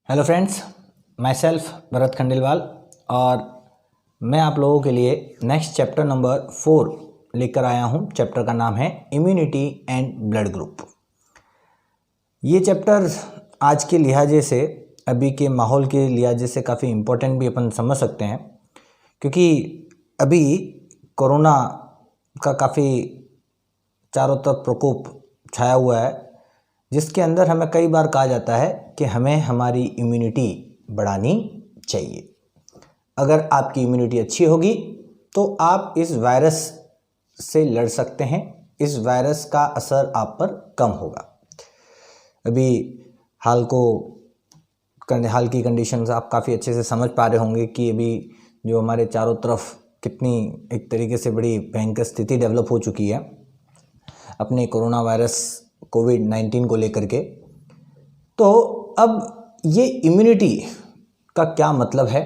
Hello friends, my self Bharat Khandelwal और मैं आप लोगों के लिए नेक्स्ट चैप्टर नंबर 4 लेकर आया हूं। चैप्टर का नाम है इम्यूनिटी एंड ब्लड ग्रुप। ये चैप्टर आज के लिहाजे से, अभी के माहौल के लिहाजे से काफ़ी इम्पोर्टेंट भी अपन समझ सकते हैं, क्योंकि अभी कोरोना का काफ़ी चारों तरफ प्रकोप छाया हुआ है, जिसके अंदर हमें कई बार कहा जाता है कि हमें हमारी इम्यूनिटी बढ़ानी चाहिए। अगर आपकी इम्यूनिटी अच्छी होगी तो आप इस वायरस से लड़ सकते हैं, इस वायरस का असर आप पर कम होगा। अभी हाल की कंडीशंस आप काफ़ी अच्छे से समझ पा रहे होंगे कि अभी जो हमारे चारों तरफ कितनी एक तरीके से बड़ी भयंकर स्थिति डेवलप हो चुकी है अपने कोरोना वायरस कोविड-19 को लेकर के। तो अब ये इम्यूनिटी का क्या मतलब है,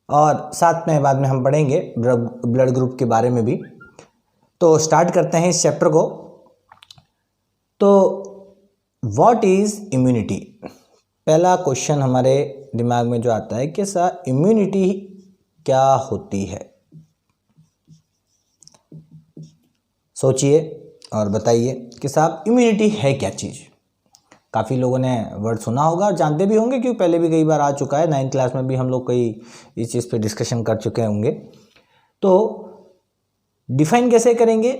और साथ में बाद में हम पढ़ेंगे ब्लड ग्रुप के बारे में भी। तो स्टार्ट करते हैं इस चैप्टर को। तो व्हाट इज़ इम्यूनिटी? पहला क्वेश्चन हमारे दिमाग में जो आता है कि सर इम्यूनिटी क्या होती है? सोचिए और बताइए कि साहब इम्यूनिटी है क्या चीज़। काफ़ी लोगों ने वर्ड सुना होगा और जानते भी होंगे, क्योंकि पहले भी कई बार आ चुका है। 9th क्लास में भी हम लोग कई इस चीज़ पे डिस्कशन कर चुके होंगे। तो डिफाइन कैसे करेंगे?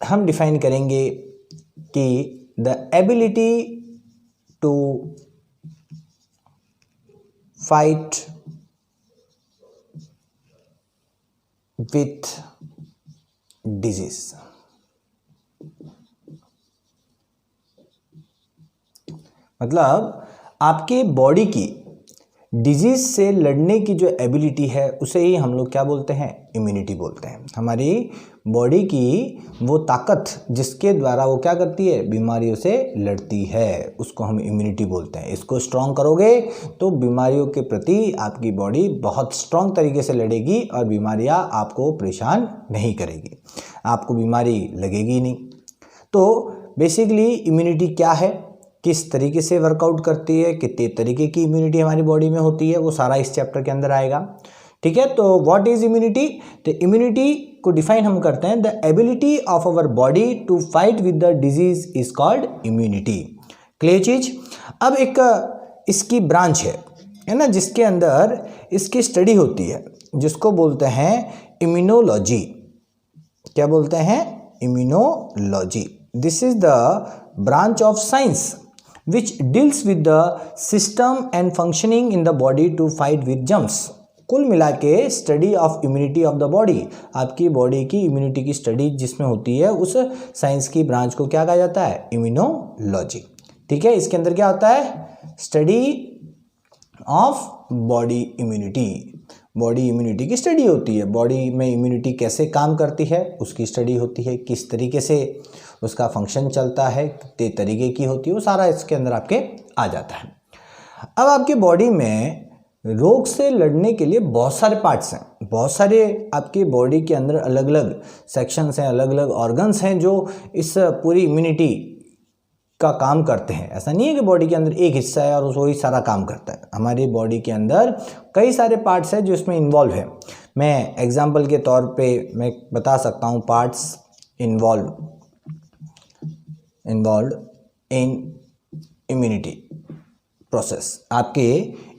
हम डिफाइन करेंगे कि the ability to fight with disease. मतलब आपके बॉडी की डिजीज़ से लड़ने की जो एबिलिटी है उसे ही हम लोग क्या बोलते हैं? इम्यूनिटी बोलते हैं। हमारी बॉडी की वो ताकत जिसके द्वारा वो क्या करती है? बीमारियों से लड़ती है, उसको हम इम्यूनिटी बोलते हैं। इसको स्ट्रॉन्ग करोगे तो बीमारियों के प्रति आपकी बॉडी बहुत स्ट्रॉन्ग तरीके से लड़ेगी और बीमारियां आपको परेशान नहीं करेगी, आपको बीमारी लगेगी नहीं। तो बेसिकली इम्यूनिटी क्या है, किस तरीके से वर्कआउट करती है, कितने तरीके की इम्यूनिटी हमारी बॉडी में होती है, वो सारा इस चैप्टर के अंदर आएगा। ठीक है, तो व्हाट इज इम्यूनिटी? तो इम्यूनिटी को डिफाइन हम करते हैं, the ability of our body to fight with the disease is called immunity. Clear चीज। अब एक इसकी ब्रांच है ना, जिसके अंदर इसकी स्टडी होती है, जिसको बोलते हैं इम्यूनोलॉजी। क्या बोलते हैं? Immunology. This is the branch of science which deals with the system and functioning in the body to fight with germs। कुल मिला के study of immunity of the body, आपकी बॉडी की इम्यूनिटी की स्टडी जिसमें होती है, उस साइंस की ब्रांच को क्या कहा जाता है? इम्यूनोलॉजी। ठीक है, इसके अंदर क्या होता है? Study of body immunity. Body immunity की स्टडी होती है, बॉडी में इम्यूनिटी कैसे काम करती है उसकी स्टडी होती है, किस तरीके से उसका फंक्शन चलता है, कितने तरीके की होती है, वो सारा इसके अंदर आपके आ जाता है। अब आपके बॉडी में रोग से लड़ने के लिए बहुत सारे पार्ट्स हैं, बहुत सारे आपकी बॉडी के अंदर अलग अलग सेक्शंस हैं, अलग अलग ऑर्गन्स हैं जो इस पूरी इम्यूनिटी का काम करते हैं। ऐसा नहीं है कि बॉडी के अंदर एक हिस्सा है और वही सारा काम करता है। हमारी बॉडी के अंदर कई सारे पार्ट्स हैं जो इसमें इन्वॉल्व है। मैं एग्जांपल के तौर पे मैं बता सकता हूँ parts involve in immunity process. आपके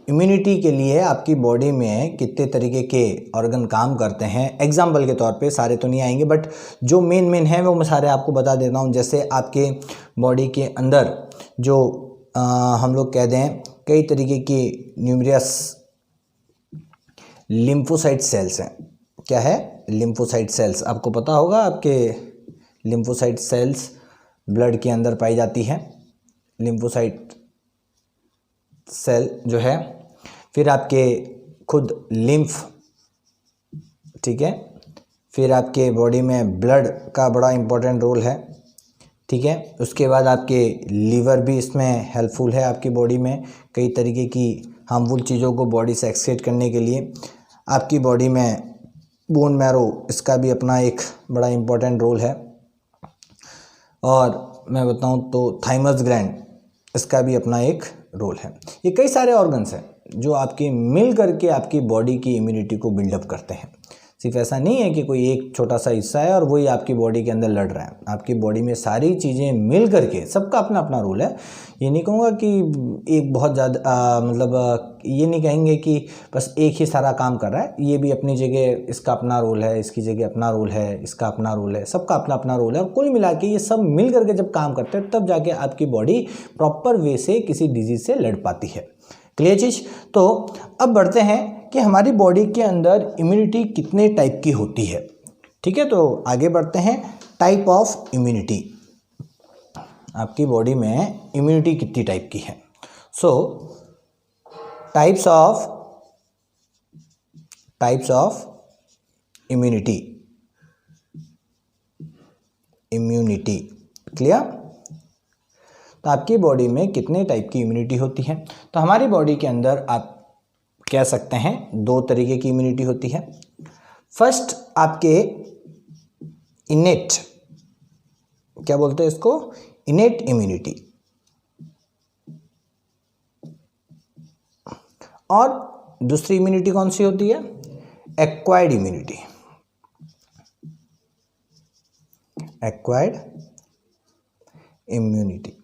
इम्यूनिटी के लिए आपकी बॉडी में कितने तरीके के ऑर्गन काम करते हैं, एग्जाम्पल के तौर पे, सारे तो नहीं आएंगे बट जो मेन हैं वो मैं सारे आपको बता देता हूँ। जैसे आपके बॉडी के अंदर जो हम लोग कह दें कई तरीके की न्यूमरस लिम्फोसाइट सेल्स हैं। क्या है? Lymphocyte sales. आपको पता होगा आपके लिम्फोसाइट सेल्स ब्लड के अंदर पाई जाती है, लिम्फोसाइट सेल जो है। फिर आपके खुद लिम्फ, ठीक है। फिर आपके बॉडी में ब्लड का बड़ा इम्पोर्टेंट रोल है, ठीक है। उसके बाद आपके लीवर भी इसमें हेल्पफुल है आपकी बॉडी में, कई तरीके की हार्मफुल चीज़ों को बॉडी से एक्सक्रीट करने के लिए। आपकी बॉडी में बोन मैरो, इसका भी अपना एक बड़ा इम्पोर्टेंट रोल है। और मैं बताऊं तो थाइमस ग्लैंड, इसका भी अपना एक रोल है। ये कई सारे ऑर्गन्स हैं जो आपके मिल करके आपकी बॉडी की इम्यूनिटी को बिल्डअप करते हैं। सिर्फ ऐसा नहीं है कि कोई एक छोटा सा हिस्सा है और वही आपकी बॉडी के अंदर लड़ रहा है। आपकी बॉडी में सारी चीज़ें मिल करके, सबका अपना अपना रोल है। ये नहीं कहूँगा कि एक बहुत ज़्यादा ये नहीं कहेंगे कि बस एक ही सारा काम कर रहा है। ये भी अपनी जगह, इसका अपना रोल है, इसकी जगह अपना रोल है, इसका अपना रोल है, सबका अपना अपना रोल है। और कुल मिला के ये सब मिल करके जब काम करते हैं तब जाके आपकी बॉडी प्रॉपर वे से किसी डिजीज़ से लड़ पाती है। क्लियर चीज़। तो अब बढ़ते हैं कि हमारी बॉडी के अंदर इम्यूनिटी कितने टाइप की होती है। ठीक है, तो आगे बढ़ते हैं। टाइप ऑफ इम्यूनिटी, आपकी बॉडी में इम्यूनिटी कितनी टाइप की है। सो टाइप्स ऑफ इम्यूनिटी। क्लियर। तो आपकी बॉडी में कितने टाइप की इम्यूनिटी होती है। तो हमारी बॉडी के अंदर आप कह सकते हैं दो तरीके की इम्यूनिटी होती है। फर्स्ट आपके इनेट, क्या बोलते हैं इसको, इनेट इम्यूनिटी। और दूसरी इम्यूनिटी कौन सी होती है, acquired immunity. Acquired immunity.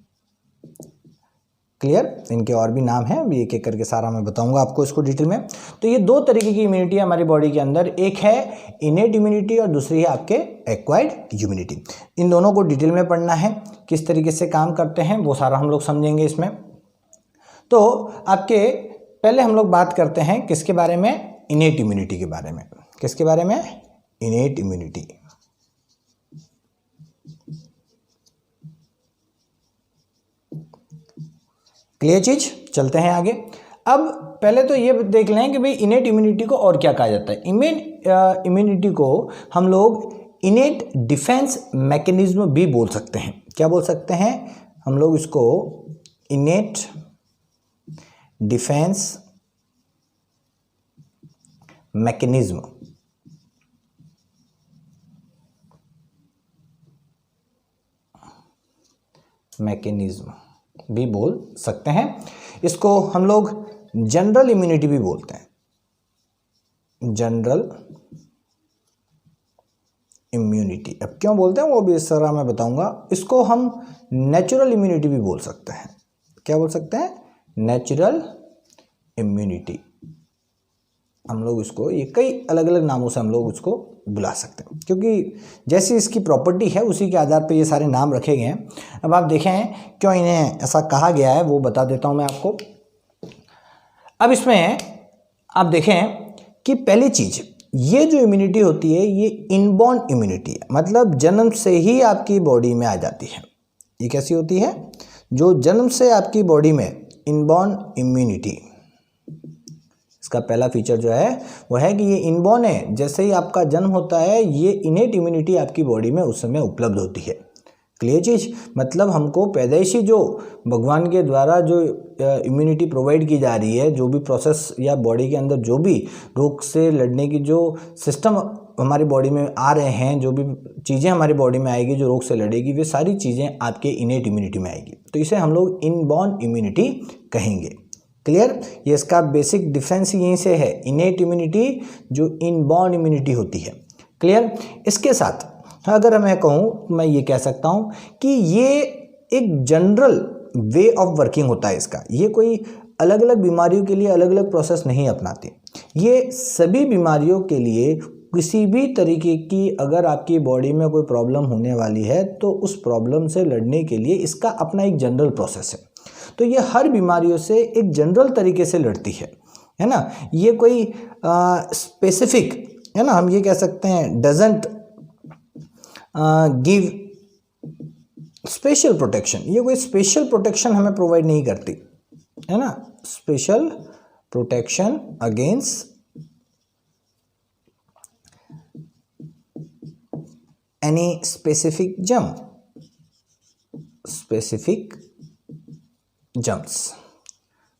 Clear. इनके और भी नाम हैं, अभी एक एक करके सारा मैं बताऊंगा आपको इसको डिटेल में। तो ये दो तरीके की इम्यूनिटी है हमारी बॉडी के अंदर, एक है इनेट इम्यूनिटी और दूसरी है आपके एक्वायर्ड इम्यूनिटी। इन दोनों को डिटेल में पढ़ना है, किस तरीके से काम करते हैं वो सारा हम लोग समझेंगे इसमें। तो आपके पहले हम लोग बात करते हैं किसके बारे में, इनेट इम्यूनिटी के बारे में। किसके बारे में, इनेट इम्यूनिटी। क्लियर चीज। चलते हैं आगे। अब पहले तो ये देख लें कि भाई इनेट इम्यूनिटी को और क्या कहा जाता है। इम्यूनिटी को हम लोग इनेट डिफेंस मैकेनिज्म भी बोल सकते हैं। क्या बोल सकते हैं हम लोग इसको, इनेट डिफेंस मैकेनिज्म। भी बोल सकते हैं। इसको हम लोग जनरल इम्यूनिटी भी बोलते हैं। जनरल इम्यूनिटी अब क्यों बोलते हैं वो भी इस तरह मैं बताऊंगा। इसको हम नेचुरल इम्यूनिटी भी बोल सकते हैं। क्या बोल सकते हैं, नेचुरल इम्यूनिटी। हम लोग इसको, ये कई अलग अलग नामों से हम लोग उसको बुला सकते हैं, क्योंकि जैसी इसकी प्रॉपर्टी है उसी के आधार पे ये सारे नाम रखे गए हैं। अब आप देखें क्यों इन्हें ऐसा कहा गया है वो बता देता हूं मैं आपको। अब इसमें आप देखें कि पहली चीज, ये जो इम्यूनिटी होती है ये इनबॉर्न इम्यूनिटी है, मतलब जन्म से ही आपकी बॉडी में आ जाती है। ये कैसी होती है, जो जन्म से आपकी बॉडी में, इनबॉर्न इम्यूनिटी। इसका पहला फीचर जो है वो है कि ये इनबॉर्न है, जैसे ही आपका जन्म होता है ये इनेट इम्यूनिटी आपकी बॉडी में उस समय उपलब्ध होती है। क्लियर चीज। मतलब हमको पैदाइशी जो भगवान के द्वारा जो इम्यूनिटी प्रोवाइड की जा रही है, जो भी प्रोसेस या बॉडी के अंदर जो भी रोग से लड़ने की जो सिस्टम हमारी बॉडी में आ रहे हैं, जो भी चीज़ें हमारी बॉडी में आएगी जो रोग से लड़ेगी, वे सारी चीज़ें आपके इनेट इम्यूनिटी में आएगी। तो इसे हम लोग इनबॉर्न इम्यूनिटी कहेंगे। क्लियर। ये इसका बेसिक डिफरेंस यहीं से है, इनेट इम्यूनिटी जो इनबॉर्न इम्यूनिटी होती है। क्लियर। इसके साथ अगर मैं कहूँ, मैं ये कह सकता हूँ कि ये एक जनरल वे ऑफ वर्किंग होता है इसका। ये कोई अलग अलग बीमारियों के लिए अलग अलग प्रोसेस नहीं अपनाती। ये सभी बीमारियों के लिए किसी भी तरीके की अगर आपकी बॉडी में कोई प्रॉब्लम होने वाली है तो उस प्रॉब्लम से लड़ने के लिए इसका अपना एक जनरल प्रोसेस है। तो ये हर बीमारियों से एक जनरल तरीके से लड़ती है ना। ये कोई स्पेसिफिक, है ना, हम ये कह सकते हैं डजंट गिव स्पेशल प्रोटेक्शन। ये कोई स्पेशल प्रोटेक्शन हमें प्रोवाइड नहीं करती, है ना, special protection against any specific germs.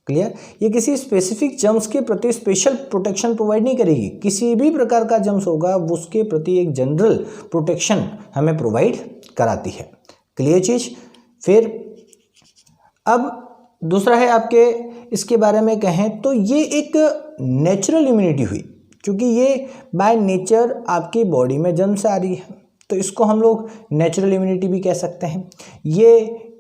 Clear. ये किसी स्पेसिफिक जम्स के प्रति स्पेशल प्रोटेक्शन प्रोवाइड नहीं करेगी। किसी भी प्रकार का जम्स होगा उसके प्रति एक जनरल प्रोटेक्शन हमें प्रोवाइड कराती है। क्लियर चीज। फिर अब दूसरा है आपके इसके बारे में कहें तो ये एक नेचुरल इम्यूनिटी हुई, क्योंकि ये बाय नेचर आपकी बॉडी में जन्म से आ रही है, तो इसको हम लोग नेचुरल इम्यूनिटी भी कह सकते हैं। ये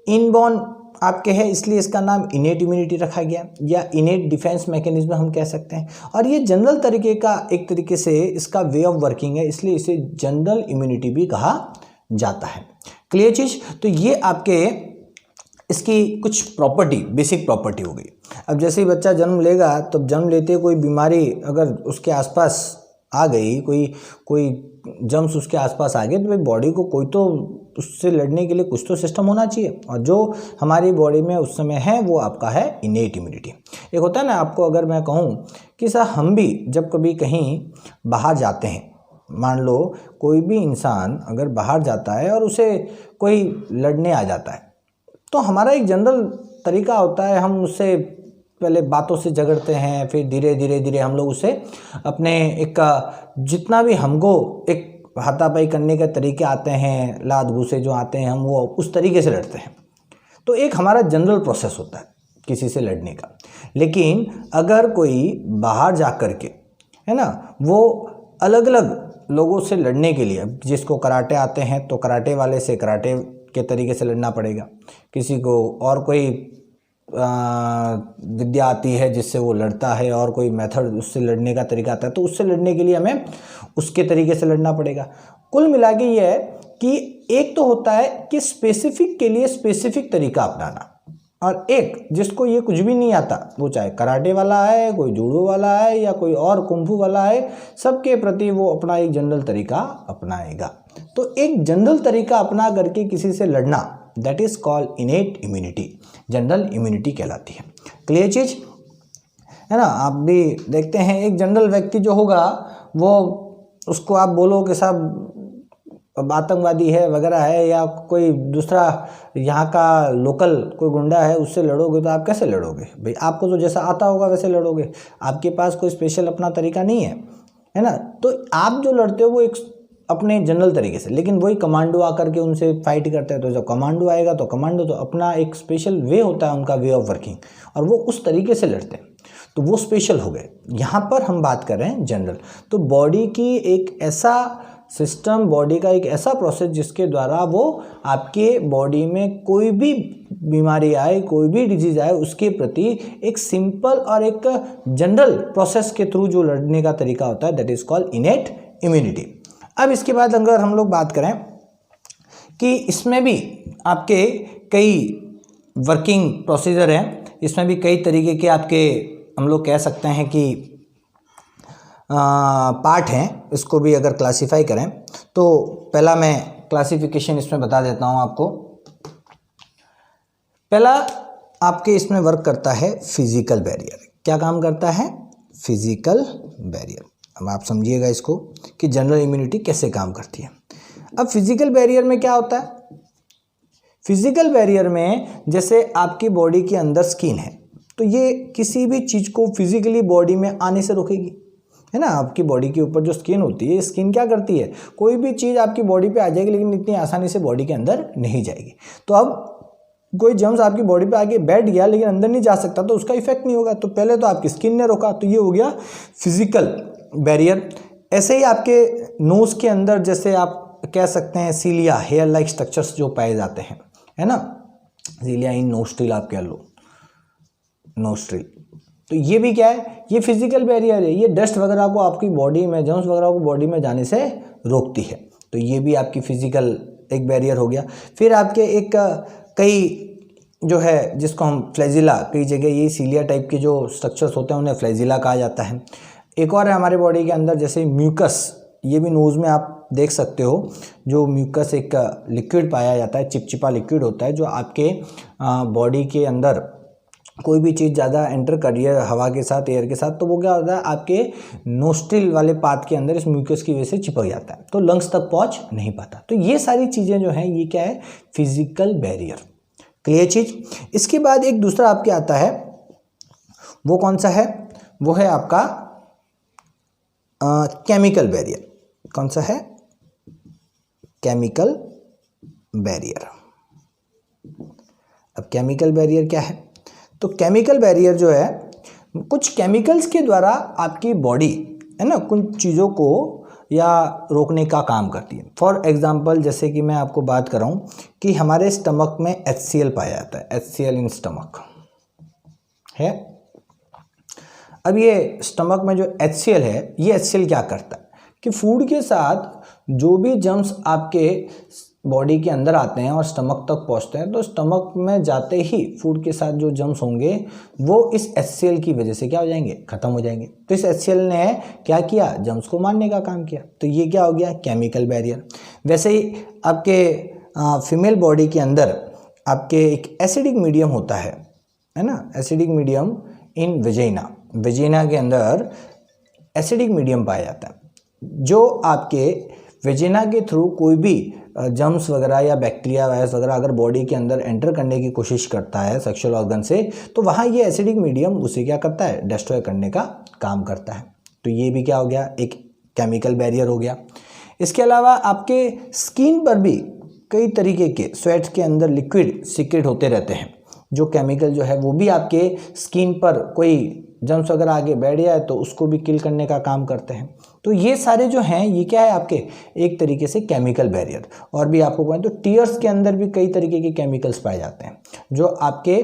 इनबॉर्न आपके है, इसलिए इसका नाम इनेट इम्यूनिटी रखा गया, या इनेट डिफेंस मैकेनिज्म हम कह सकते हैं। और ये जनरल तरीके का एक तरीके से इसका वे ऑफ वर्किंग है, इसलिए इसे जनरल इम्यूनिटी भी कहा जाता है। क्लियर चीज? तो ये आपके इसकी कुछ प्रॉपर्टी, बेसिक प्रॉपर्टी हो गई। अब जैसे ही बच्चा जन्म लेगा, तब जन्म लेते कोई बीमारी अगर उसके आसपास आ गई, कोई जर्म्स उसके आसपास आ गए, तो भाई बॉडी को कोई तो उससे लड़ने के लिए कुछ तो सिस्टम होना चाहिए, और जो हमारी बॉडी में उस समय है वो आपका है इनेट इम्यूनिटी। एक होता है ना, आपको अगर मैं कहूँ कि सर हम भी जब कभी कहीं बाहर जाते हैं, मान लो कोई भी इंसान अगर बाहर जाता है और उसे कोई लड़ने आ जाता है, तो हमारा एक जनरल तरीका होता है, हम उससे पहले बातों से झगड़ते हैं, फिर धीरे धीरे हम लोग उसे अपने एक जितना भी हमको एक हाथापाई करने के तरीके आते हैं, लात घूसे जो आते हैं, हम वो उस तरीके से लड़ते हैं। तो एक हमारा जनरल प्रोसेस होता है किसी से लड़ने का। लेकिन अगर कोई बाहर जा कर के, है ना, वो अलग अलग लोगों से लड़ने के लिए, जिसको कराटे आते हैं तो कराटे वाले से कराटे के तरीके से लड़ना पड़ेगा, किसी को और कोई विद्या आती है जिससे वो लड़ता है, और कोई मेथड उससे लड़ने का तरीका आता है, तो उससे लड़ने के लिए हमें उसके तरीके से लड़ना पड़ेगा। कुल मिला के ये है कि एक तो होता है कि स्पेसिफिक के लिए स्पेसिफिक तरीका अपनाना, और एक जिसको ये कुछ भी नहीं आता, वो चाहे कराटे वाला है, कोई जूडो वाला है, या कोई और कुंफू वाला है, सबके प्रति वो अपना एक जनरल तरीका अपनाएगा। तो एक जनरल तरीका अपना करके किसी से लड़ना, that is called innate immunity, general immunity कहलाती है। क्लियर चीज है ना? आप भी देखते हैं एक जनरल व्यक्ति जो होगा, वो उसको आप बोलो कि साहब आतंकवादी है वगैरह है, या कोई दूसरा यहाँ का लोकल कोई गुंडा है, उससे लड़ोगे तो आप कैसे लड़ोगे भाई? आपको तो जैसा आता होगा वैसे लड़ोगे, आपके पास कोई स्पेशल अपना तरीका नहीं है ना? तो आप जो लड़ते हो वो एक अपने जनरल तरीके से, लेकिन वही कमांडो आकर के उनसे फाइट करते हैं, तो जब कमांडो आएगा तो कमांडो तो अपना एक स्पेशल वे होता है उनका, वे ऑफ वर्किंग, और वो उस तरीके से लड़ते हैं, तो वो स्पेशल हो गए। यहाँ पर हम बात कर रहे हैं जनरल। तो बॉडी की एक ऐसा सिस्टम, बॉडी का एक ऐसा प्रोसेस जिसके द्वारा वो आपके बॉडी में कोई भी बीमारी आए, कोई भी डिजीज आए, उसके प्रति एक सिंपल और एक जनरल प्रोसेस के थ्रू जो लड़ने का तरीका होता है, that is called innate immunity. अब इसके बाद अगर हम लोग बात करें कि इसमें भी आपके कई वर्किंग प्रोसीजर हैं, इसमें भी कई तरीके के आपके हम लोग कह सकते हैं कि पार्ट हैं, इसको भी अगर क्लासिफाई करें तो पहला मैं क्लासिफिकेशन इसमें बता देता हूं आपको। पहला आपके इसमें वर्क करता है फिजिकल बैरियर। क्या काम करता है? Physical barrier. अब आप समझिएगा इसको कि जनरल इम्यूनिटी कैसे काम करती है। अब फिजिकल बैरियर में क्या होता है? फिजिकल बैरियर में जैसे आपकी बॉडी के अंदर स्किन है, तो ये किसी भी चीज़ को फिजिकली बॉडी में आने से रोकेगी, है ना? आपकी बॉडी के ऊपर जो स्किन होती है, स्किन क्या करती है, कोई भी चीज़ आपकी बॉडी पे आ जाएगी, लेकिन इतनी आसानी से बॉडी के अंदर नहीं जाएगी। तो अब कोई जर्म्स आपकी बॉडी पे आके बैठ गया लेकिन अंदर नहीं जा सकता, तो उसका इफेक्ट नहीं होगा। तो पहले तो आपकी स्किन ने रोका, तो ये हो गया फिजिकल बैरियर। ऐसे ही आपके नोज़ के अंदर जैसे आप कह सकते हैं सीलिया, हेयर लाइक स्ट्रक्चर्स जो पाए जाते हैं, है ना, सीलिया इन नोस्ट्रिल आप कह लो, नोस्ट्रिल, तो ये भी क्या है? ये फिजिकल बैरियर है। ये डस्ट वगैरह को आपकी बॉडी में, जर्म्स वगैरह को बॉडी में जाने से रोकती है। तो ये भी आपकी फिजिकल एक बैरियर हो गया। फिर आपके एक कई जो है जिसको हम फ्लैजिला, कई जगह ये सीलिया टाइप के जो स्ट्रक्चर्स होते हैं उन्हें फ्लैजिला कहा जाता है। एक और है हमारे बॉडी के अंदर जैसे म्यूकस, ये भी नोज़ में आप देख सकते हो, जो म्यूकस एक लिक्विड पाया जाता है, चिपचिपा लिक्विड होता है, जो आपके बॉडी के अंदर कोई भी चीज़ ज़्यादा एंटर कर रही है हवा के साथ, एयर के साथ, तो वो क्या होता है आपके नोस्ट्रिल वाले पार्ट के अंदर इस म्यूकस की वजह से चिपक जाता है, तो लंग्स तक पहुंच नहीं पाता। तो ये सारी चीज़ें जो हैं ये क्या है? Physical barrier. क्लियर चीज़। इसके बाद एक दूसरा आपके आता है, वो कौन सा है? वो है आपका केमिकल बैरियर। कौन सा है? Chemical barrier. अब केमिकल बैरियर क्या है? तो केमिकल बैरियर जो है कुछ केमिकल्स के द्वारा आपकी बॉडी है ना कुछ चीज़ों को या रोकने का काम करती है। फॉर एग्जांपल जैसे कि मैं आपको बात कर रहा हूँ कि हमारे स्टमक में HCl पाया जाता है, HCl इन स्टमक है। अब ये स्टमक में जो HCl है, ये HCl क्या करता है कि फूड के साथ जो भी जर्म्स आपके बॉडी के अंदर आते हैं और स्टमक तक पहुंचते हैं, तो स्टमक में जाते ही फूड के साथ जो जर्म्स होंगे वो इस HCl की वजह से क्या हो जाएंगे, खत्म हो जाएंगे। तो इस HCl ने क्या किया, जर्म्स को मारने का काम किया। तो ये क्या हो गया, केमिकल बैरियर। वैसे ही आपके फीमेल बॉडी के अंदर आपके एक एसिडिक मीडियम होता है ना, acidic medium in vagina, vagina के अंदर एसिडिक मीडियम पाया जाता है, जो आपके वेजिना के थ्रू कोई भी जर्म्स वगैरह या बैक्टीरिया वायरस वगैरह अगर बॉडी के अंदर एंटर करने की कोशिश करता है सेक्सुअल ऑर्गन से, तो वहाँ ये एसिडिक मीडियम उसे क्या करता है, डिस्ट्रॉय करने का काम करता है। तो ये भी क्या हो गया, एक केमिकल बैरियर हो गया। इसके अलावा आपके स्किन पर भी कई तरीके के स्वेट के अंदर लिक्विड सीक्रेट होते रहते हैं, जो केमिकल जो है वो भी आपके स्किन पर कोई जर्म्स वगैरह आगे बैठ जाए तो उसको भी किल करने का काम करते हैं। तो ये सारे जो हैं ये क्या है, आपके एक तरीके से केमिकल बैरियर। और भी आपको बोलें तो टीयर्स के अंदर भी कई तरीके के केमिकल्स पाए जाते हैं, जो आपके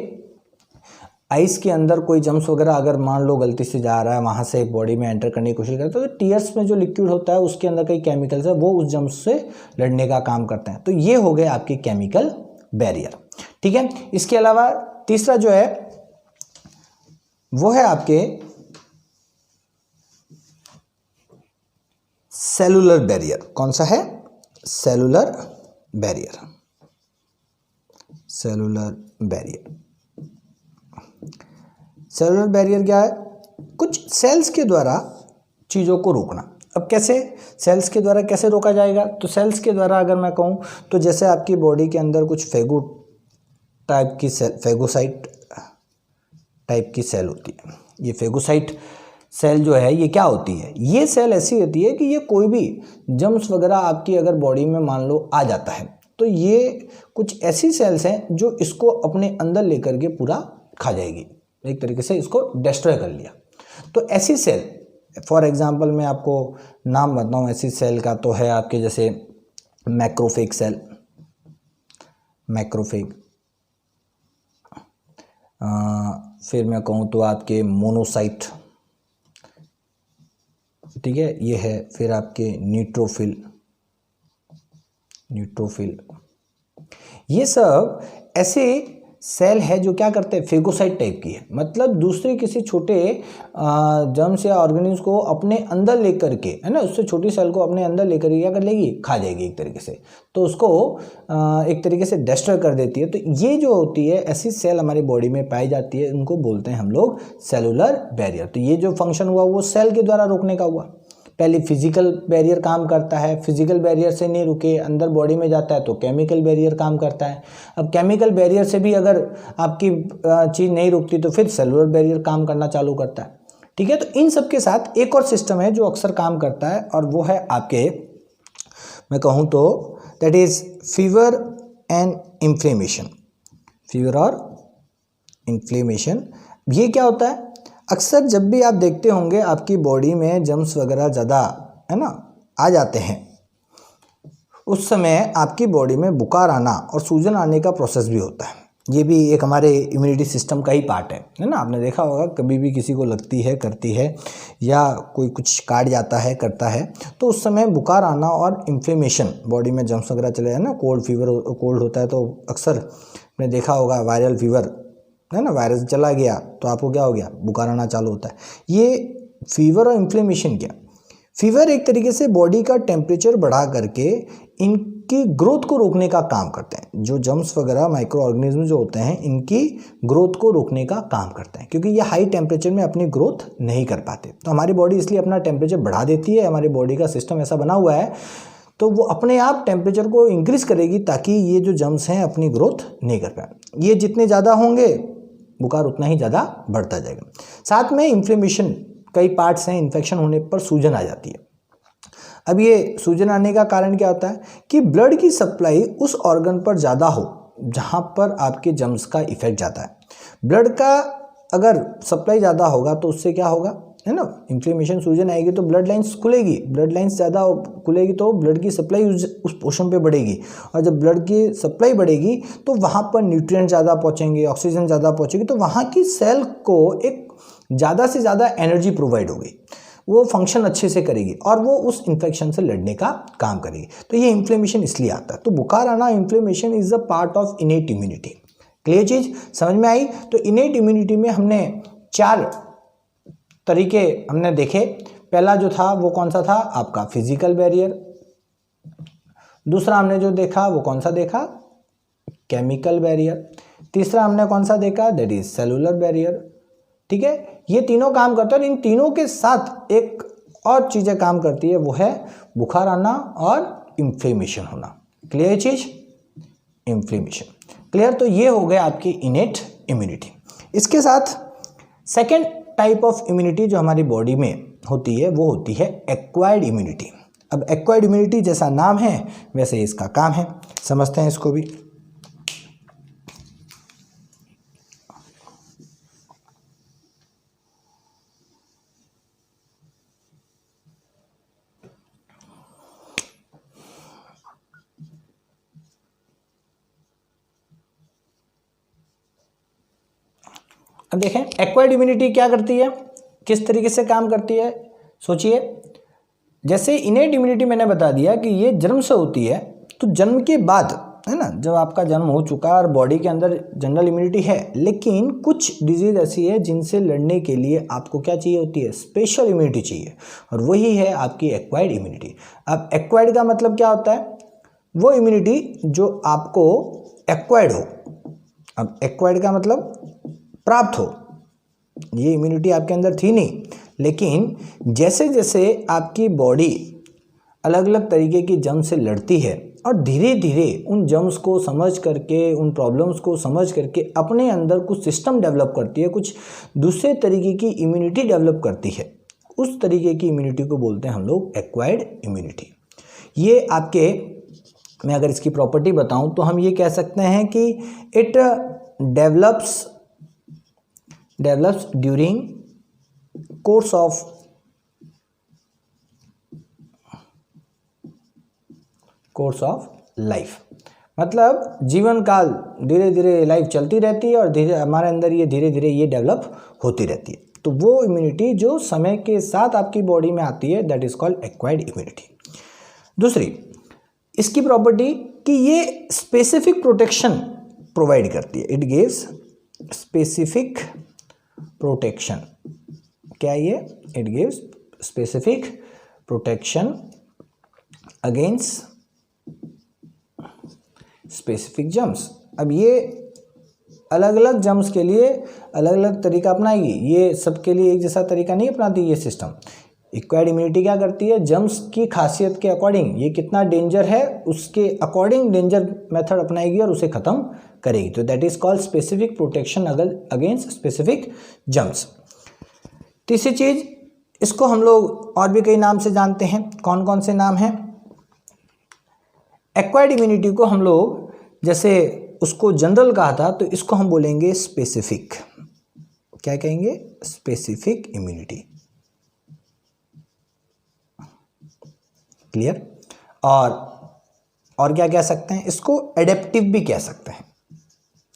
आइस के अंदर कोई जर्म्स वगैरह अगर मान लो गलती से जा रहा है वहाँ से बॉडी में एंटर करने की कोशिश करता है, तो टीयर्स में जो लिक्विड होता है उसके अंदर कई केमिकल्स है, वो उस जर्म्स से लड़ने का काम करते हैं। तो ये हो गए आपके केमिकल बैरियर, ठीक है। इसके अलावा तीसरा जो है वो है आपके सेलुलर बैरियर। कौन सा है, cellular barrier, cellular barrier. Cellular barrier क्या है, कुछ सेल्स के द्वारा चीज़ों को रोकना। अब कैसे, सेल्स के द्वारा कैसे रोका जाएगा, तो सेल्स के द्वारा अगर मैं कहूँ तो जैसे आपकी बॉडी के अंदर कुछ फेगो टाइप की सेल, फेगोसाइट टाइप की सेल होती है। ये फेगोसाइट सेल जो है ये क्या होती है, ये सेल ऐसी होती है कि ये कोई भी जर्म्स वगैरह आपकी अगर बॉडी में मान लो आ जाता है, तो ये कुछ ऐसी सेल्स हैं जो इसको अपने अंदर लेकर के पूरा खा जाएगी, एक तरीके से इसको डिस्ट्रॉय कर लिया। तो ऐसी सेल, फॉर एग्जांपल मैं आपको नाम बताऊं ऐसी सेल का, तो है आपके जैसे मैक्रोफेग सेल, मैक्रोफेग, फिर मैं कहूँ तो आपके मोनोसाइट, ठीक है, ये है। फिर आपके न्यूट्रोफिल, न्यूट्रोफिल, ये सब ऐसे सेल है जो क्या करते हैं, फेगोसाइट टाइप की है, मतलब दूसरे किसी छोटे जर्म्स या ऑर्गेनिज्म को अपने अंदर लेकर के, है ना, उससे छोटी सेल को अपने अंदर लेकर के क्या कर लेगी, खा जाएगी एक तरीके से, तो उसको एक तरीके से डिस्ट्रॉय कर देती है। तो ये जो होती है ऐसी सेल हमारी बॉडी में पाई जाती है, उनको बोलते हैं हम लोग सेलुलर बैरियर। तो ये जो फंक्शन हुआ वो सेल के द्वारा रोकने का हुआ। पहले फिजिकल बैरियर काम करता है, फिजिकल बैरियर से नहीं रुके अंदर बॉडी में जाता है तो केमिकल बैरियर काम करता है। अब केमिकल बैरियर से भी अगर आपकी चीज़ नहीं रुकती तो फिर सेलुलर बैरियर काम करना चालू करता है, ठीक है। तो इन सब के साथ एक और सिस्टम है जो अक्सर काम करता है, और वो है आपके, मैं कहूँ तो that is fever and inflammation, fever और इन्फ्लेमेशन। ये क्या होता है, अक्सर जब भी आप देखते होंगे आपकी बॉडी में जर्म्स वगैरह ज़्यादा, है ना, आ जाते हैं, उस समय आपकी बॉडी में बुखार आना और सूजन आने का प्रोसेस भी होता है। ये भी एक हमारे इम्यूनिटी सिस्टम का ही पार्ट है ना। आपने देखा होगा कभी भी किसी को लगती है, करती है, या कोई कुछ काट जाता है, करता है, तो उस समय बुखार आना और इन्फ्लेमेशन, बॉडी में जर्म्स वगैरह चले जाए ना, कोल्ड फीवर, कोल्ड होता है तो अक्सर आपने देखा होगा वायरल फीवर, है ना, वायरस चला गया तो आपको क्या हो गया, बुखार आना चालू होता है। ये फीवर और इन्फ्लेमेशन क्या, फीवर एक तरीके से बॉडी का टेम्परेचर बढ़ा करके इनकी ग्रोथ को रोकने का काम करते हैं। जो जर्म्स वगैरह माइक्रो ऑर्गेनिज्म जो होते हैं इनकी ग्रोथ को रोकने का काम करते हैं, क्योंकि ये हाई टेम्परेचर में अपनी ग्रोथ नहीं कर पाते। तो हमारी बॉडी इसलिए अपना टेम्परेचर बढ़ा देती है, हमारी बॉडी का सिस्टम ऐसा बना हुआ है, तो वो अपने आप टेम्परेचर को इंक्रीज करेगी ताकि ये जो जर्म्स हैं अपनी ग्रोथ नहीं कर पाए। ये जितने ज़्यादा होंगे बुखार उतना ही ज़्यादा बढ़ता जाएगा। साथ में इन्फ्लेमेशन, कई पार्ट्स हैं, इन्फेक्शन होने पर सूजन आ जाती है। अब ये सूजन आने का कारण क्या होता है कि ब्लड की सप्लाई उस ऑर्गन पर ज़्यादा हो जहाँ पर आपके जर्म्स का इफेक्ट जाता है। ब्लड का अगर सप्लाई ज़्यादा होगा तो उससे क्या होगा, है ना, इन्फ्लेमेशन, सूजन आएगी तो ब्लड लाइंस खुलेगी, ब्लड लाइंस ज़्यादा खुलेगी तो ब्लड की सप्लाई उस पोर्शन पे बढ़ेगी, और जब ब्लड की सप्लाई बढ़ेगी तो वहाँ पर न्यूट्रिएंट ज़्यादा पहुँचेंगे, ऑक्सीजन ज़्यादा पहुँचेगी, तो वहाँ की सेल को एक ज़्यादा से ज़्यादा एनर्जी प्रोवाइड होगी, वो फंक्शन अच्छे से करेगी और वो उस इन्फेक्शन से लड़ने का काम करेगी। तो ये इन्फ्लेमेशन इसलिए आता है। तो बुखार आना, inflammation is a part of innate immunity. Clear चीज़ समझ में आई? तो इनेट इम्यूनिटी में हमने 4 तरीके हमने देखे। पहला जो था वो कौन सा था, आपका फिजिकल बैरियर। दूसरा हमने जो देखा वो कौन सा देखा, केमिकल बैरियर। तीसरा हमने कौन सा देखा, दैट इज सेलुलर बैरियर। ठीक है, ये तीनों काम करते हैं और इन तीनों के साथ एक और चीज़ें काम करती है, वो है बुखार आना और इन्फ्लेमेशन होना। क्लियर चीज, इन्फ्लेमेशन क्लियर। तो ये हो गया आपकी इनेट इम्यूनिटी। इसके साथ सेकेंड टाइप ऑफ इम्यूनिटी जो हमारी बॉडी में होती है वो होती है एक्वायर्ड इम्यूनिटी। अब एक्वायर्ड इम्यूनिटी जैसा नाम है वैसे इसका काम है, समझते हैं इसको भी। अब देखें एक्वायर्ड इम्यूनिटी क्या करती है, किस तरीके से काम करती है। सोचिए, जैसे इनेट इम्यूनिटी मैंने बता दिया कि ये जन्म से होती है, तो जन्म के बाद, है ना, जब आपका जन्म हो चुका और बॉडी के अंदर जनरल इम्यूनिटी है, लेकिन कुछ डिजीज ऐसी है जिनसे लड़ने के लिए आपको क्या चाहिए होती है, स्पेशल इम्यूनिटी चाहिए, और वही है आपकी एक्वायर्ड इम्यूनिटी। अब एक्वायर्ड का मतलब क्या होता है, वो इम्यूनिटी जो आपको एक्वायर्ड हो। अब एक्वायर्ड का मतलब प्राप्त हो, ये इम्यूनिटी आपके अंदर थी नहीं, लेकिन जैसे जैसे आपकी बॉडी अलग अलग तरीके की जर्म से लड़ती है और धीरे धीरे उन जर्म्स को समझ करके, उन प्रॉब्लम्स को समझ करके अपने अंदर कुछ सिस्टम डेवलप करती है, कुछ दूसरे तरीके की इम्यूनिटी डेवलप करती है, उस तरीके की इम्यूनिटी को बोलते हैं हम लोग एक्वायर्ड इम्यूनिटी। ये आपके, मैं अगर इसकी प्रॉपर्टी बताऊं तो हम ये कह सकते हैं कि it develops during course of life. मतलब जीवन काल, धीरे धीरे लाइफ चलती रहती है और धीरे हमारे अंदर ये धीरे धीरे ये डेवलप होती रहती है। तो वो इम्यूनिटी जो समय के साथ आपकी बॉडी में आती है, that is called acquired immunity. दूसरी इसकी प्रॉपर्टी कि ये स्पेसिफिक प्रोटेक्शन प्रोवाइड करती है, इट गिव्स स्पेसिफिक प्रोटेक्शन। क्या ये, it gives specific protection against specific germs. अब ये अलग अलग जर्म्स के लिए अलग अलग तरीका अपनाएगी, ये सबके लिए एक जैसा तरीका नहीं अपनाती ये सिस्टम। एक्वायर्ड इम्यूनिटी क्या करती है, जर्म्स की खासियत के अकॉर्डिंग, ये कितना डेंजर है उसके अकॉर्डिंग डेंजर मेथड अपनाएगी और उसे खत्म करेगी। तो that is called specific protection against specific germs. तीसरी चीज, इसको हम लोग और भी कई नाम से जानते हैं। कौन कौन से नाम हैं? एक्वायर्ड इम्यूनिटी को हम लोग, जैसे उसको जनरल कहा था, तो इसको हम बोलेंगे स्पेसिफिक। क्या कहेंगे? Specific immunity. क्लियर? और क्या कह सकते हैं इसको? एडेप्टिव भी कह सकते हैं।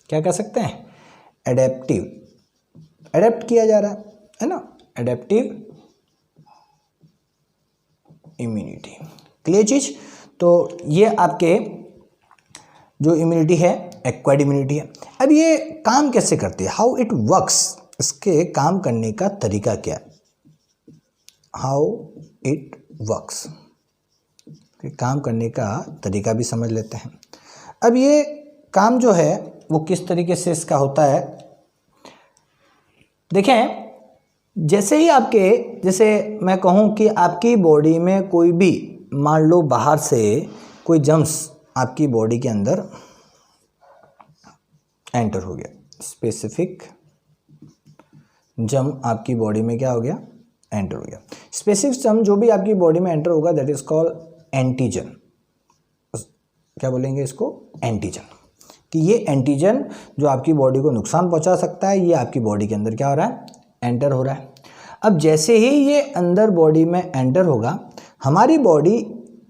क्या कह सकते हैं? एडेप्टिव। एडेप्ट किया जा रहा है ना, एडेप्टिव इम्यूनिटी। क्लियर चीज? तो ये आपके जो इम्यूनिटी है एक्वायर्ड इम्यूनिटी है। अब ये काम कैसे करती है? हाउ इट वर्क्स, इसके काम करने का तरीका क्या है? हाउ इट वर्क्स, काम करने का तरीका भी समझ लेते हैं। अब ये काम जो है वो किस तरीके से इसका होता है, देखें। जैसे ही आपके, जैसे मैं कहूँ कि आपकी बॉडी में कोई भी, मान लो बाहर से कोई जर्म्स आपकी बॉडी के अंदर एंटर हो गया, स्पेसिफिक जर्म आपकी बॉडी में क्या हो गया? एंटर हो गया। स्पेसिफिक जर्म जो भी आपकी बॉडी में एंटर होगा, दैट इज कॉल्ड एंटीजन। क्या बोलेंगे इसको? एंटीजन। कि ये एंटीजन जो आपकी बॉडी को नुकसान पहुंचा सकता है, ये आपकी बॉडी के अंदर क्या हो रहा है, एंटर हो रहा है। अब जैसे ही ये अंदर बॉडी में एंटर होगा, हमारी बॉडी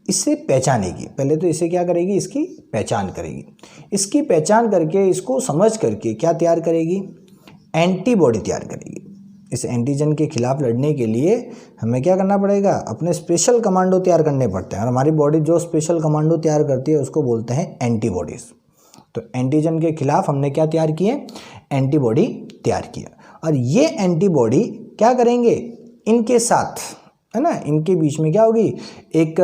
इसे पहचानेगी। पहले तो इसे क्या करेगी, इसकी पहचान करेगी। इसकी पहचान करके, इसको समझ करके क्या तैयार करेगी, एंटीबॉडी तैयार करेगी। इस एंटीजन के खिलाफ लड़ने के लिए हमें क्या करना पड़ेगा, अपने स्पेशल कमांडो तैयार करने पड़ते हैं। और हमारी बॉडी जो स्पेशल कमांडो तैयार करती है उसको बोलते हैं एंटीबॉडीज़। तो एंटीजन के खिलाफ हमने क्या तैयार किए, एंटीबॉडी तैयार किया। और ये एंटीबॉडी क्या करेंगे, इनके साथ, है ना, इनके बीच में क्या होगी, एक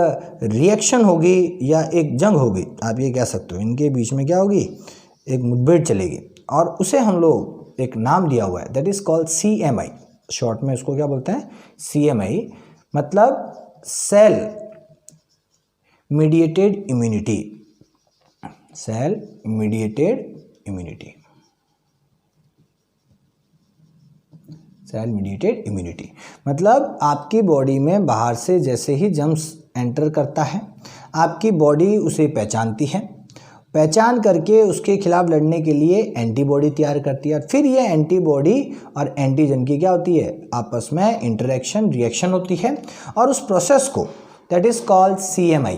रिएक्शन होगी या एक जंग होगी, आप ये कह सकते हो। इनके बीच में क्या होगी, एक मुठभेड़ चलेगी और उसे हम लोग एक नाम दिया हुआ है, that is called CMI। Short में उसको क्या बोलते हैं, CMI, मतलब cell mediated immunity. Cell mediated immunity, cell mediated immunity मतलब आपकी बॉडी में बाहर से जैसे ही जर्म्स एंटर करता है, आपकी बॉडी उसे पहचानती है, पहचान करके उसके खिलाफ लड़ने के लिए एंटीबॉडी तैयार करती है। फिर ये एंटीबॉडी और एंटीजन की क्या होती है, आपस में इंटरेक्शन, रिएक्शन होती है। और उस प्रोसेस को दैट इज़ कॉल्ड CMI।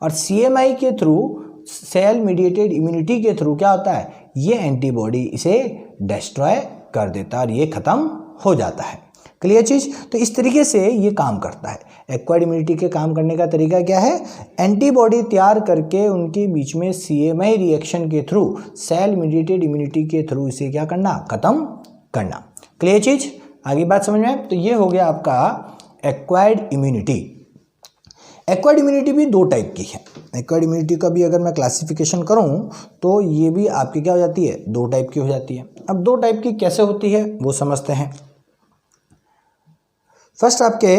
और CMI के थ्रू, सेल मीडिएटेड इम्यूनिटी के थ्रू क्या होता है, ये एंटीबॉडी इसे डिस्ट्रॉय कर देता है और ये ख़त्म हो जाता है। क्लियर चीज़। तो इस तरीके से ये काम करता है। एक्वायर्ड इम्यूनिटी के काम करने का तरीका क्या है, एंटीबॉडी तैयार करके उनके बीच में CMI रिएक्शन के थ्रू, सेल मीडिएटेड इम्यूनिटी के थ्रू इसे क्या करना, ख़त्म करना। क्लियर चीज़, आगे बात समझ में आए। तो ये हो गया आपका एक्वायर्ड इम्यूनिटी। एक्वायर्ड इम्यूनिटी भी दो टाइप की है। एक्वायर्ड इम्यूनिटी का भी अगर मैं क्लासिफिकेशन करूं तो ये भी आपकी क्या हो जाती है, दो टाइप की हो जाती है। अब दो टाइप की कैसे होती है वो समझते हैं। फर्स्ट आपके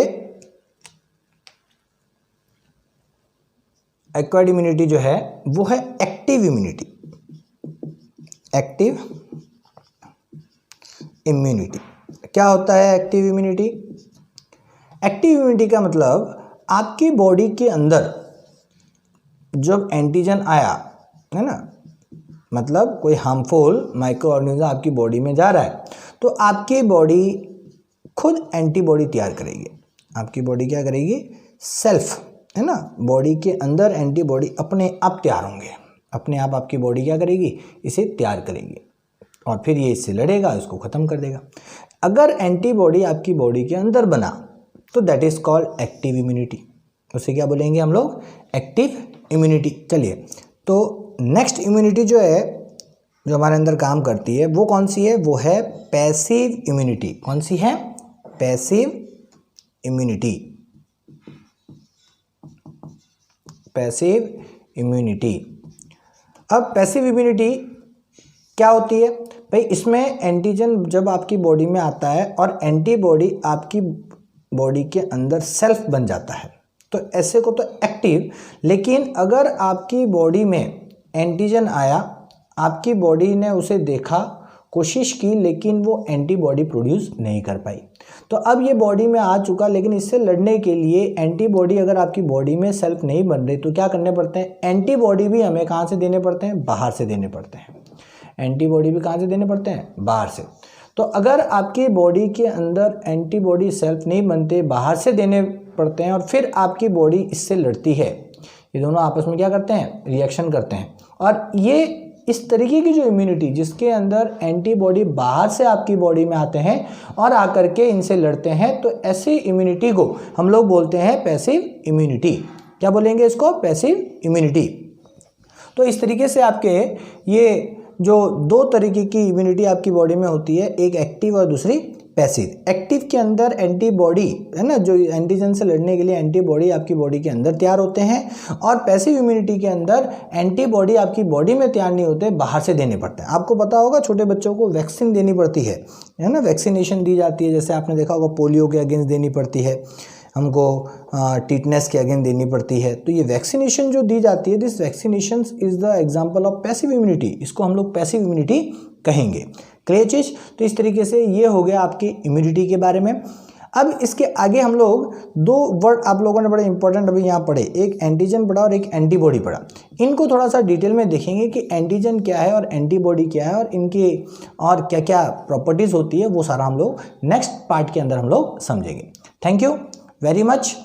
एक्वायर्ड इम्यूनिटी जो है वो है एक्टिव इम्यूनिटी। एक्टिव इम्यूनिटी क्या होता है, एक्टिव इम्यूनिटी? एक्टिव इम्यूनिटी का मतलब आपकी बॉडी के अंदर जब एंटीजन आया है ना, मतलब कोई हार्मफुल माइक्रो ऑर्गेनिज्म आपकी बॉडी में जा रहा है, तो आपकी बॉडी खुद एंटीबॉडी तैयार करेगी। आपकी बॉडी क्या करेगी, सेल्फ, है ना, बॉडी के अंदर एंटीबॉडी अपने आप तैयार होंगे। अपने आप आपकी बॉडी क्या करेगी, इसे तैयार करेगी और फिर ये इससे लड़ेगा, इसको ख़त्म कर देगा। अगर एंटीबॉडी आपकी बॉडी के अंदर बना तो that is called active immunity. उसे क्या बोलेंगे हम लोग, एक्टिव इम्यूनिटी। चलिए, तो नेक्स्ट इम्यूनिटी जो है, जो हमारे अंदर काम करती है, वो कौन सी है, वो है पैसिव इम्यूनिटी। कौन सी है, पैसिव इम्यूनिटी। Passive immunity. अब पैसिव इम्यूनिटी क्या होती है भाई, इसमें एंटीजन जब आपकी बॉडी में आता है और एंटीबॉडी आपकी बॉडी के अंदर सेल्फ बन जाता है, तो ऐसे को तो एक्टिव। लेकिन अगर आपकी बॉडी में एंटीजन आया, आपकी बॉडी ने उसे देखा, कोशिश की, लेकिन वो एंटीबॉडी प्रोड्यूस नहीं कर पाई, तो अब ये बॉडी में आ चुका, लेकिन इससे लड़ने के लिए एंटीबॉडी अगर आपकी बॉडी में सेल्फ नहीं बन रही तो क्या करने पड़ते हैं, एंटीबॉडी भी हमें कहाँ से देने पड़ते हैं, बाहर से देने पड़ते हैं। एंटीबॉडी भी कहाँ से देने पड़ते हैं, बाहर से। तो अगर आपकी बॉडी के अंदर एंटीबॉडी सेल्फ नहीं बनते, बाहर से देने पड़ते हैं और फिर आपकी बॉडी इससे लड़ती है, ये दोनों आपस में क्या करते हैं, रिएक्शन करते हैं। और ये इस तरीके की जो इम्यूनिटी, जिसके अंदर एंटीबॉडी बाहर से आपकी बॉडी में आते हैं और आकर के इनसे लड़ते हैं, तो ऐसी इम्यूनिटी को हम लोग बोलते हैं पैसिव इम्यूनिटी। क्या बोलेंगे इसको, पैसिव इम्यूनिटी। तो इस तरीके से आपके ये जो दो तरीके की इम्यूनिटी आपकी बॉडी में होती है, एक एक्टिव और दूसरी पैसिव। एक्टिव के अंदर एंटीबॉडी, है ना, जो एंटीजन से लड़ने के लिए एंटीबॉडी आपकी बॉडी के अंदर तैयार होते हैं, और पैसिव इम्यूनिटी के अंदर एंटीबॉडी आपकी बॉडी में तैयार नहीं होते, बाहर से देने पड़ते हैं। आपको पता होगा छोटे बच्चों को वैक्सीन देनी पड़ती है ना, वैक्सीनेशन दी जाती है। जैसे आपने देखा होगा पोलियो के अगेंस्ट देनी पड़ती है हमको, टिटनेस के अगेंस्ट देनी पड़ती है। तो ये वैक्सीनेशन जो दी जाती है, this vaccination is the example of passive immunity. इसको हम लोग पैसिव इम्यूनिटी कहेंगे। क्लियर चीज। तो इस तरीके से ये हो गया आपकी इम्यूनिटी के बारे में। अब इसके आगे हम लोग दो वर्ड आप लोगों ने बड़े इंपॉर्टेंट अभी यहाँ पढ़े, एक एंटीजन पढ़ा और एक एंटीबॉडी पढ़ा। इनको थोड़ा सा डिटेल में देखेंगे कि एंटीजन क्या है और एंटीबॉडी क्या है और इनके और क्या क्या प्रॉपर्टीज़ होती है, वो सारा हम लोग नेक्स्ट पार्ट के अंदर हम लोग समझेंगे। Thank you very much.